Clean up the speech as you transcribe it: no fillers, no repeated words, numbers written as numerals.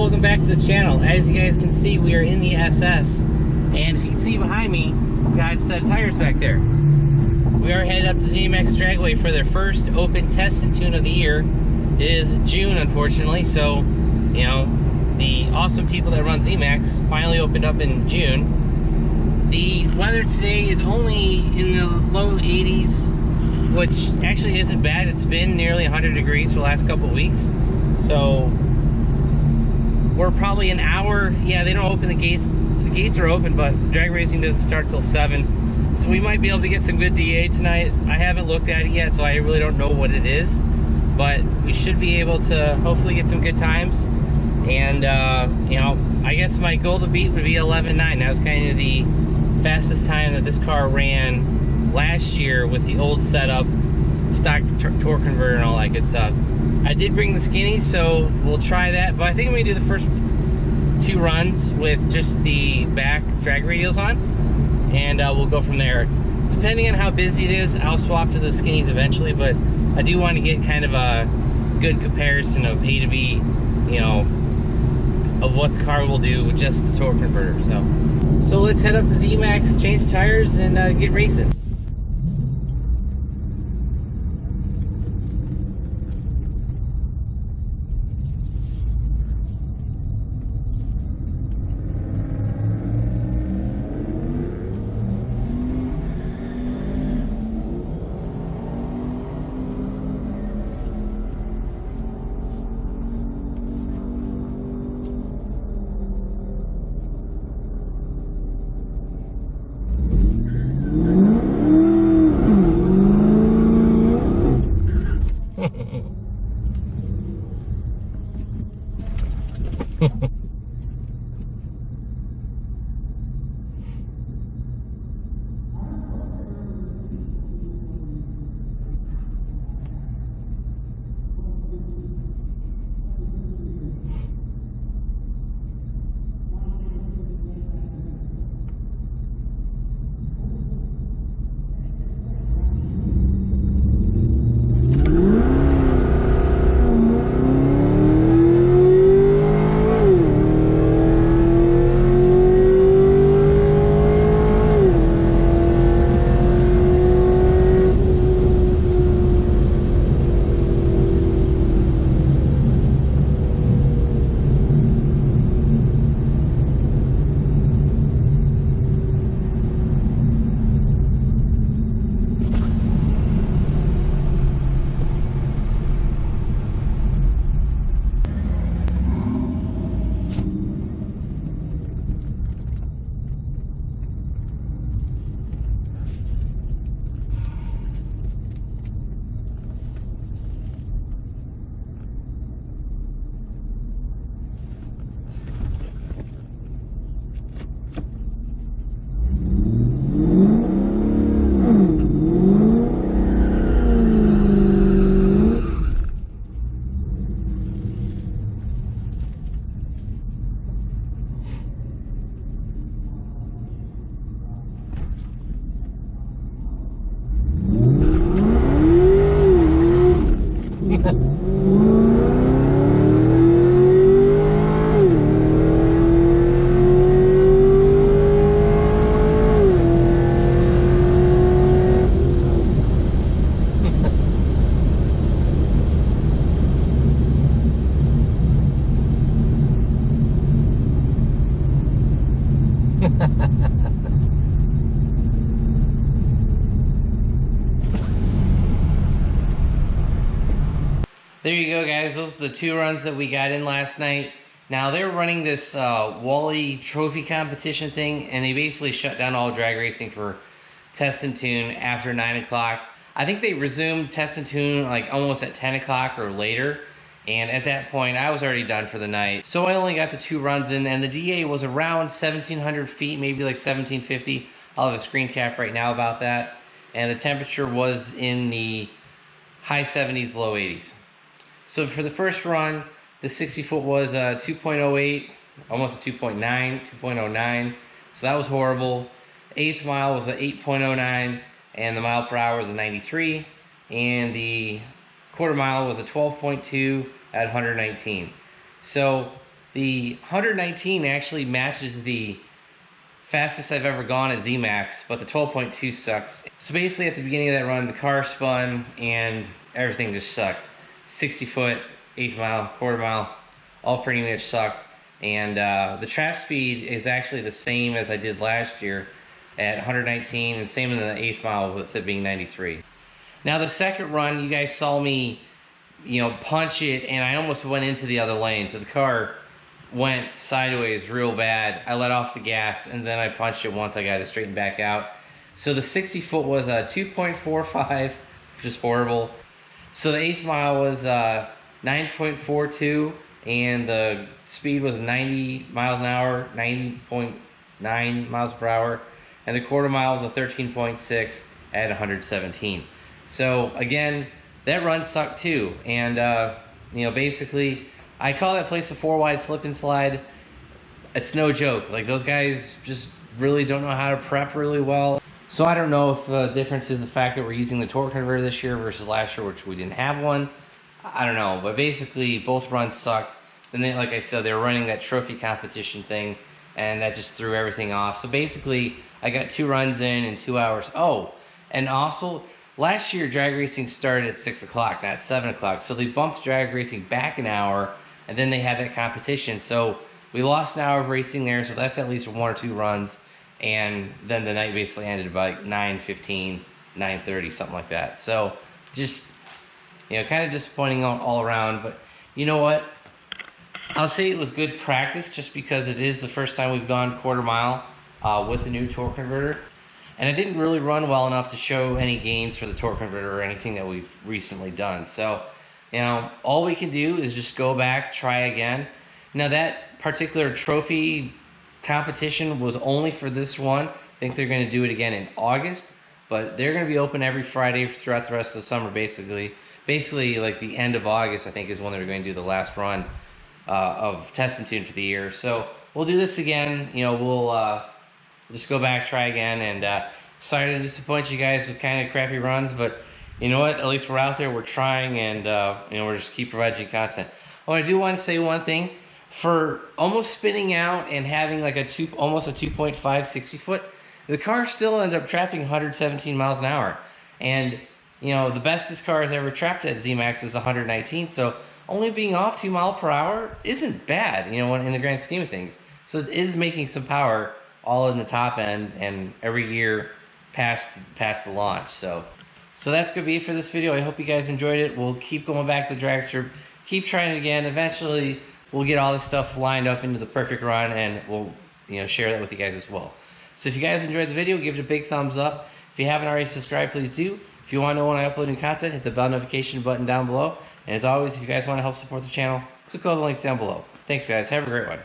welcome back to the channel. As you guys can see, we are in the SS, and if you can see behind me, we got a set of tires back there. We are headed up to Zmax Dragway for their first open test and tune of the year. It is June, unfortunately, so you know, the awesome people that run Zmax finally opened up in June. The weather today is only in the low 80s, which actually isn't bad. It's been nearly 100 degrees for the last couple of weeks, so we're probably an hour. Yeah, they don't open the gates. The gates are open, but drag racing doesn't start till 7. So we might be able to get some good DA tonight. I haven't looked at it yet, so I really don't know what it is. But we should be able to hopefully get some good times. And, you know, I guess my goal to beat would be 11.9. That was kind of the fastest time that this car ran last year with the old setup, stock torque converter and all that good stuff. I did bring the skinny, so we'll try that. But I think I'm going to do the first 2 runs with just the back drag radials on. And we'll go from there. Depending on how busy it is, I'll swap to the skinnies eventually. But I do want to get kind of a good comparison of A to B, you know, of what the car will do with just the torque converter. So let's head up to Zmax, change tires, and get racing. There you go, guys. Those are the 2 runs that we got in last night. Now, they were running this Wally trophy competition thing, and they basically shut down all drag racing for test and tune after 9 o'clock. I think they resumed test and tune like almost at 10 o'clock or later, and at that point, I was already done for the night. So I only got the 2 runs in, and the DA was around 1,700 feet, maybe like 1,750. I'll have a screen cap right now about that. And the temperature was in the high 70s, low 80s. So for the first run, the 60 foot was 2.08, almost a 2.9, 2.09. So that was horrible. 8th mile was a 8.09, and the mile per hour was a 93. And the quarter mile was a 12.2 at 119. So The 119 actually matches the fastest I've ever gone at Zmax, but the 12.2 sucks. So basically at the beginning of that run, the car spun and everything just sucked. 60 foot, 8th mile, quarter mile, all pretty much sucked. And the trap speed is actually the same as I did last year at 119, and same in the 8th mile with it being 93. Now the second run, you guys saw me, punch it, and I almost went into the other lane. So the car went sideways real bad. I let off the gas, and then I punched it once I got it straightened back out. So the 60 foot was a 2.45, which is horrible. So the 8th mile was 9.42, and the speed was 90 miles an hour, 90.9 miles per hour, and the quarter mile was a 13.6 at 117. So again, that run sucked too, and basically, I call that place a 4-wide slip and slide. It's no joke. Like, those guys just really don't know how to prep really well. So I don't know if the difference is the fact that we're using the torque converter this year versus last year, which we didn't have one. I don't know, but basically both runs sucked. And then, like I said, they were running that trophy competition thing, and that just threw everything off. So basically, I got 2 runs in 2 hours. Oh, and also, last year drag racing started at 6 o'clock, not 7 o'clock. So they bumped drag racing back an hour, and then they had that competition. So we lost an hour of racing there, so that's at least 1 or 2 runs. And then the night basically ended by like 9:15, 9:30, something like that. So just, kind of disappointing all around. But you know what? I'll say it was good practice just because it is the first time we've gone quarter mile with the new torque converter. And I didn't really run well enough to show any gains for the torque converter or anything that we've recently done. So, all we can do is just go back, try again. Now that particular trophy competition was only for this one. I think they're going to do it again in August, but they're going to be open every Friday throughout the rest of the summer, basically. Basically, like the end of August, I think, is when they're going to do the last run of Test and Tune for the year. So we'll do this again. We'll just go back, try again, and sorry to disappoint you guys with kind of crappy runs, but you know what? At least we're out there, we're trying, and we're just keep providing you content. Oh, I do want to say one thing. For almost spinning out and having like almost a 2.5 60 foot, the car still ended up trapping 117 miles an hour. And the best this car has ever trapped at Zmax is 119. So only being off 2 miles per hour isn't bad, in the grand scheme of things. So it is making some power all in the top end and every year past the launch. So that's gonna be it for this video. I hope you guys enjoyed it. We'll keep going back to the drag strip, keep trying it again. Eventually we'll get all this stuff lined up into the perfect run, and we'll share that with you guys as well. So if you guys enjoyed the video, give it a big thumbs up. If you haven't already subscribed, please do. If you want to know when I upload new content, hit the bell notification button down below. And as always, if you guys want to help support the channel, click all the links down below. Thanks guys, have a great one.